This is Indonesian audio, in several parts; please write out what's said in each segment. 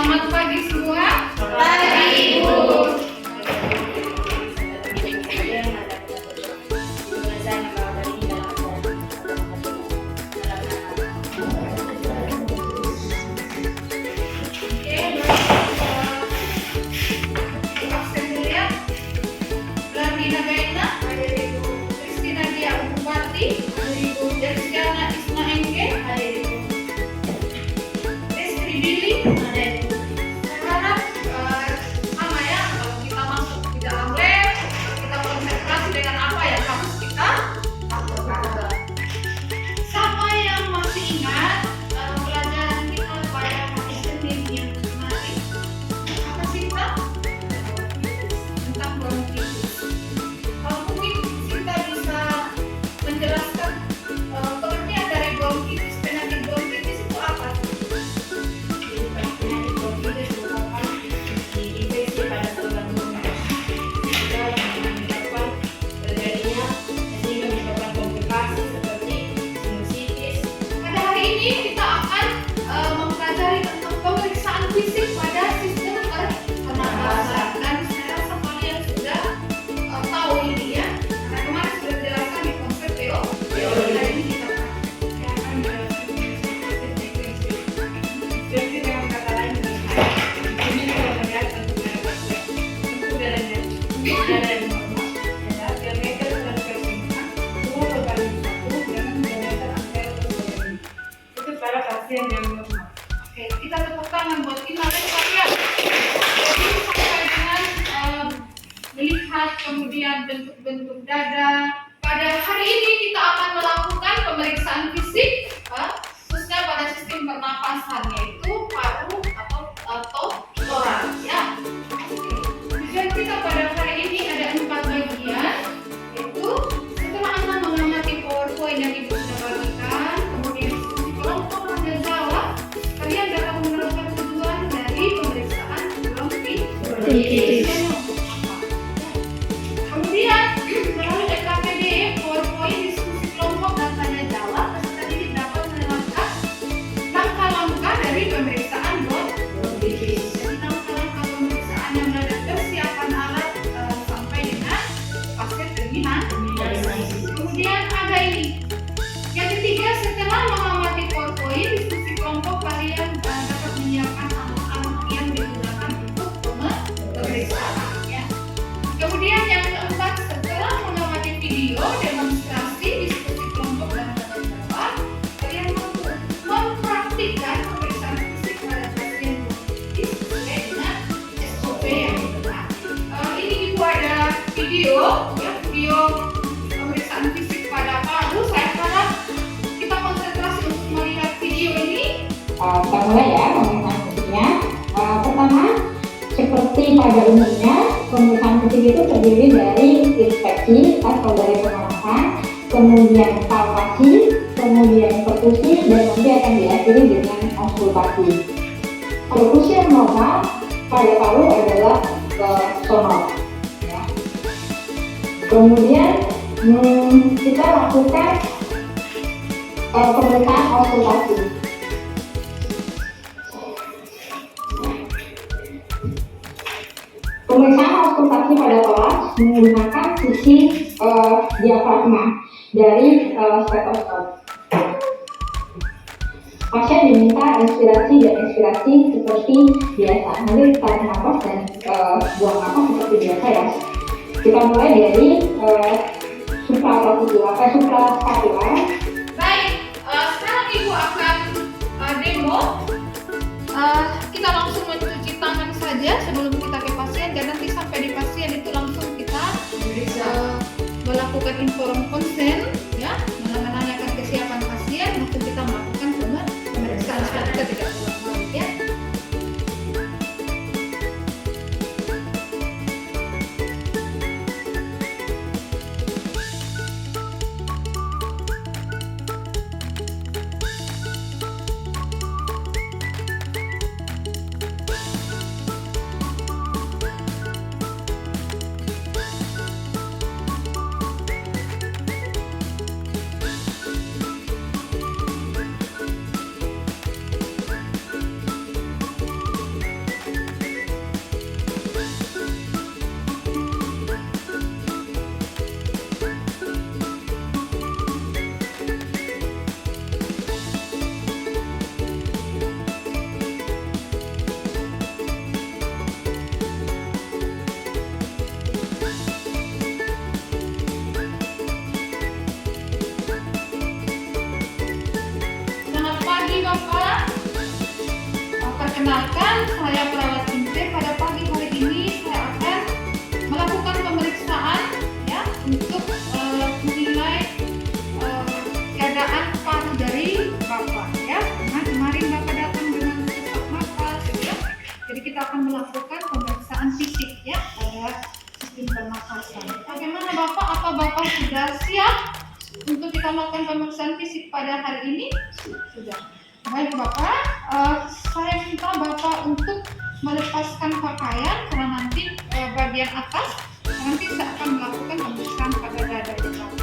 Selamat pagi semua. Pagi Ibu. Oke, kita tepuk tangan buat kita sekalian. Jadi sampai dengan melihat kemudian bentuk-bentuk dada. Pada hari ini kita akan melakukan pemeriksaan fisik, khususnya pada sistem pernapasan, yaitu paru atau torak. Ya. Tujuan kita pada hari ini ada 4 bagian, yaitu setelah Anda mengamati PowerPoint yang Ibu sudah bagikan, kemudian kelompok Anda jawab, kalian dapat menerapkan tujuan dari pemeriksaan bronkitis. Kemudian melalui LKPD, PowerPoint, diskusi kelompok dan tanya jawab, peserta didik dapat menerapkan langkah-langkah dari pemeriksaan bronkitis. Jadi langkah-langkah pemeriksaan yang ada persiapan alat sampai dengan fase terminal. Kemudian ada ini. Yang ketiga, setelah mengamati PowerPoint, diskusi kelompok, kalian dapat menyiapkan alat-alat yang digunakan untuk pemeriksaan. Ya. Kemudian yang keempat, setelah mengamati video demonstrasi diskusi kelompok dan tanya jawab, kalian mampu mempraktikkan pemeriksaan fisik pada pasien bronkitis sesuai dengan SOP yang ditetapkan. Ini Ibu ada video, ya, video pemeriksaan fisik pada paru. Saya harap kita konsentrasi untuk melihat video ini. Kita mulai ya pemeriksaan fisiknya. Pertama, seperti pada umumnya, pemeriksaan fisik itu terdiri dari inspeksi atau dari pengawasan, kemudian palpasi, kemudian perkusi, dan nanti akan diakhiri dengan auskultasi. Perkusi yang normal pada paru adalah sonor. Ya. Kemudian kita lakukan pemeriksaan auskultasi. Pemeriksaan auskultasi pada toraks menggunakan sisi diafragma dari stetoskop. Pasien diminta inspirasi dan ekspirasi seperti biasa. Nanti tarik nafas dan buang nafas seperti biasa ya. Kita mulai dari supraspatula. Baik, sekarang Ibu akan demo. Kita langsung mencuci tangan saja sebelum kita ke pasien, dan nanti sampai di pasien itu langsung kita melakukan inform konsen, ya, menanyakan kesiapan pasien untuk kita melakukan pemeriksaan secara tidak ulang-ulang, ya. Perkenalkan, saya perawat Inte. Pada pagi hari ini saya akan melakukan pemeriksaan ya untuk menilai keadaan paru dari Bapak ya. Nah, kemarin Bapak datang dengan sesak napas ya. Jadi kita akan melakukan pemeriksaan fisik ya pada sistem pernafasan. Bagaimana Bapak? Apa Bapak sudah siap untuk kita melakukan pemeriksaan fisik pada hari ini? Sudah. Baik Bapak, saya minta Bapak untuk melepaskan pakaian karena nanti bagian atas nanti saya akan melakukan pemeriksaan pada dada Bapak.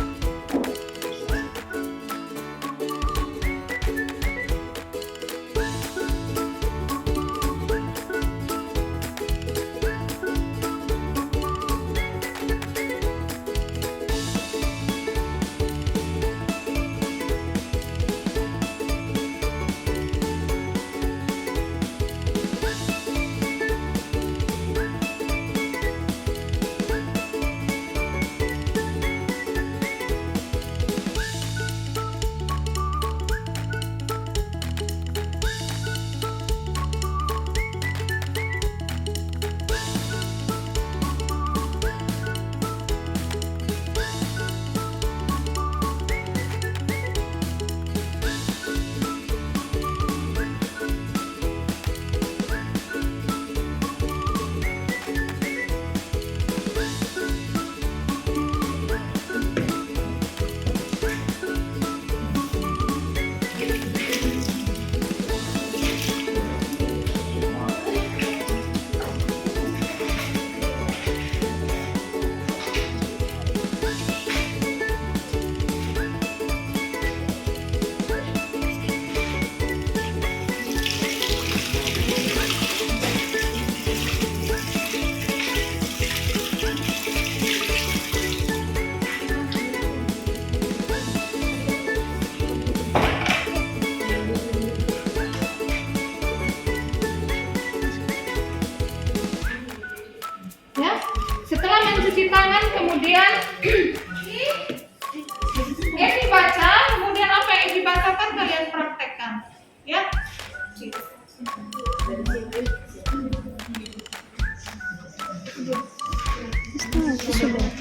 Setelah mencuci tangan, kemudian ini baca, kemudian apa yang dibacakan kalian praktekkan, ya.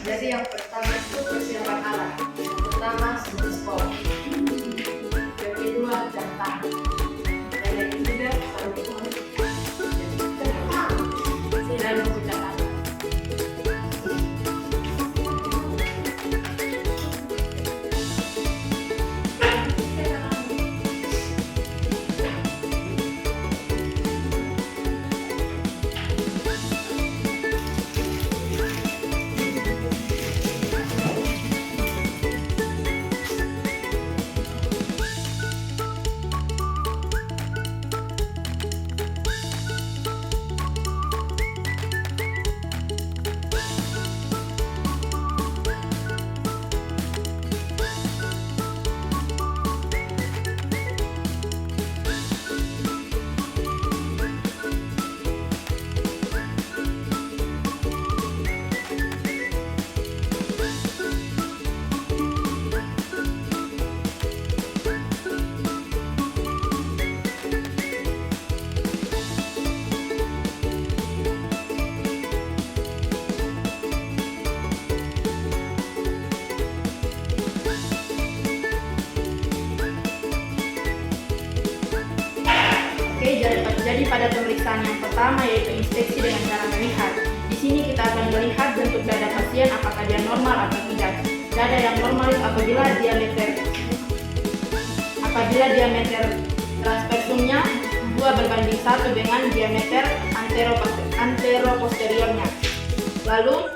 Jadi yang pertama itu persiapan alat. Yang pertama stetoskop, yang kedua jam tangan, dan yang ketiga sarung dan mencuci tangan. Jadi pada pemeriksaan yang pertama yaitu inspeksi dengan cara melihat. Di sini kita akan melihat bentuk dada pasien apakah dia normal atau tidak. Dada yang normal itu apabila diameter transversumnya 2:1 dengan diameter anteroposteriornya. Lalu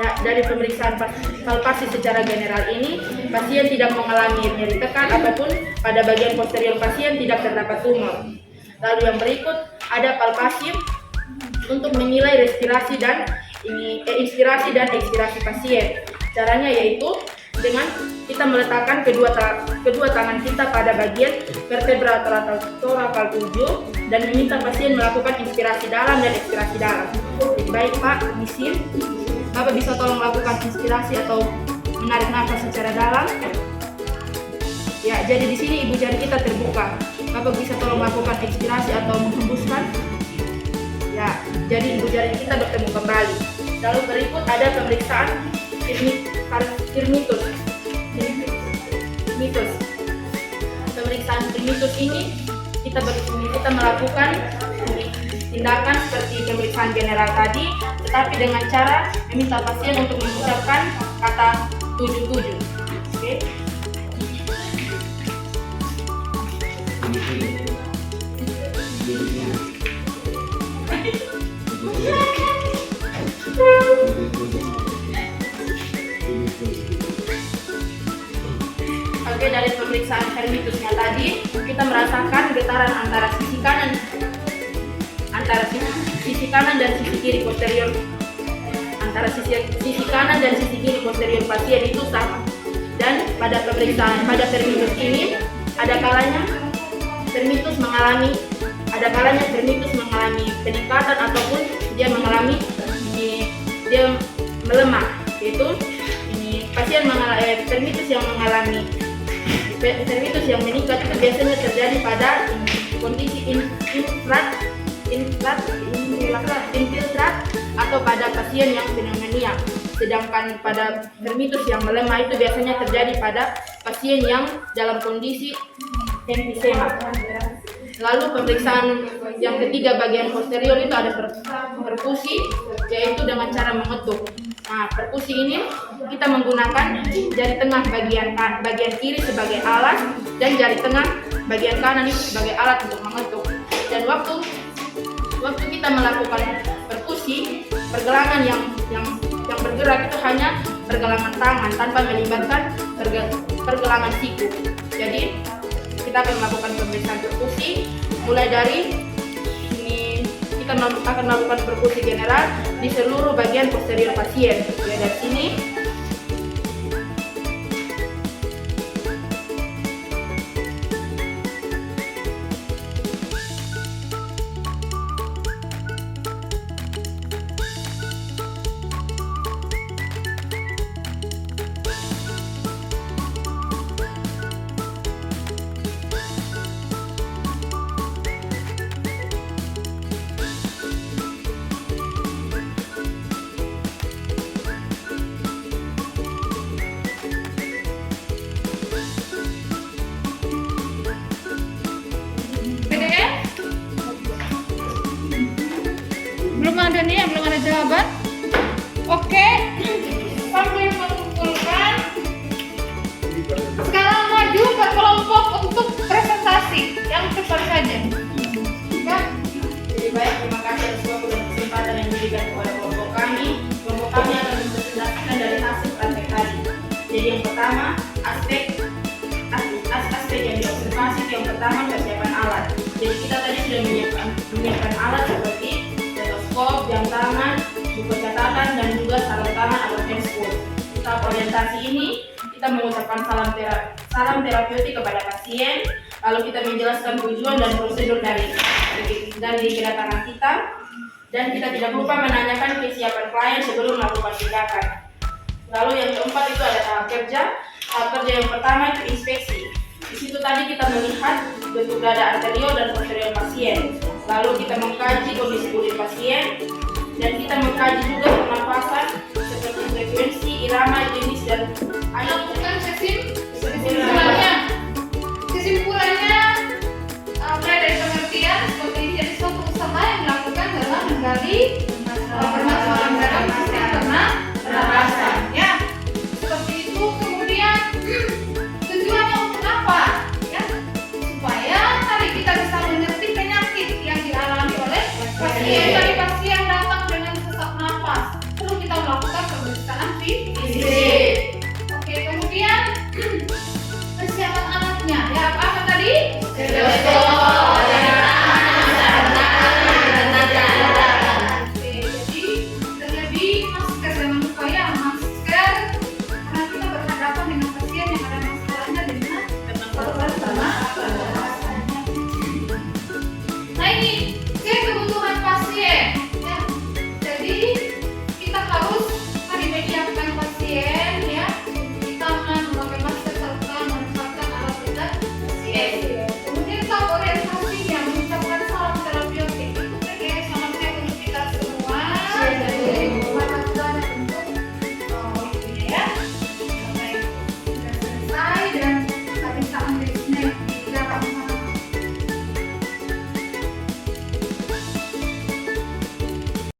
ya, dari pemeriksaan palpasi secara general ini, pasien tidak mengalami nyeri tekan ataupun pada bagian posterior pasien tidak terdapat tumor. Lalu yang berikut ada palpasi untuk menilai inspirasi dan ekspirasi pasien. Caranya yaitu dengan kita meletakkan kedua tangan kita pada bagian vertebra torakal 7 dan meminta pasien melakukan inspirasi dalam dan ekspirasi dalam. Baik Pak, permisi. Bapak bisa tolong melakukan inspirasi atau menarik nafas secara dalam. Ya, jadi di sini ibu jari kita terbuka. Bapak bisa tolong lakukan ekspirasi atau menghembuskan. Ya, jadi ibu jari kita bertemu kembali. Lalu berikut ada pemeriksaan firmitus. Pemeriksaan firmitus ini kita melakukan tindakan seperti pemeriksaan general tadi, tetapi dengan cara meminta pasien untuk mengucapkan kata 77. Oke. Oke, dari pemeriksaan firmitusnya tadi kita merasakan getaran antara sisi kanan dan sisi kiri posterior, antara sisi kanan dan sisi kiri posterior pasien itu sama. Dan pada firmitus ini ada kalanya firmitus mengalami peningkatan ataupun dia melemah, yaitu ini pasien mengalami firmitus yang meningkat itu biasanya terjadi pada kondisi infiltrat atau pada pasien yang pneumonia. Sedangkan pada firmitus yang melemah itu biasanya terjadi pada pasien yang dalam kondisi emfisema. Lalu pemeriksaan yang ketiga bagian posterior itu ada perkusi, yaitu dengan cara mengetuk. Nah, perkusi ini kita menggunakan jari tengah bagian kiri sebagai alat dan jari tengah bagian kanan itu sebagai alat untuk mengetuk. Dan waktu kita melakukan perkusi, pergelangan yang bergerak itu hanya pergelangan tangan tanpa melibatkan pergelangan siku. Jadi kita akan melakukan pemeriksaan perkusi mulai dari ini, kita akan melakukan perkusi general di seluruh bagian posterior pasien. Ya, dari sini belum ada jawaban. Oke, sambil mengumpulkan, sekarang maju ke kelompok untuk presentasi yang cepat saja. Ya. Jadi baik, terima kasih atas waktu dan kesempatan yang diberikan kepada kelompok kami. Kelompok kami akan mempresentasikan dari hasil praktek tadi. Jadi yang pertama, aspek yang diobservasi itu yang pertama persiapan alat. Jadi kita tadi sudah menyiapkan alat seperti stetoskop, jam tangan, buku catatan, dan juga sarung tangan atau handphone. Tahap orientasi ini kita mengucapkan salam terapeutik kepada pasien, lalu kita menjelaskan tujuan dan prosedur dari kedatangan kita, dan kita tidak lupa menanyakan kesiapan klien sebelum melakukan tindakan. Lalu yang keempat itu ada tahap kerja. Tahap kerja yang pertama itu inspeksi. Di situ tadi kita melihat bentuk dada anterior dan posterior pasien. Lalu kita mengkaji kondisi kulit pasien, dan kita mengkaji juga pernapasan seperti frekuensi, irama, jenis, dan Lakukan kesimpulannya mulai dari pengertian kondisi suatu usaha yang dilakukan dalam menggali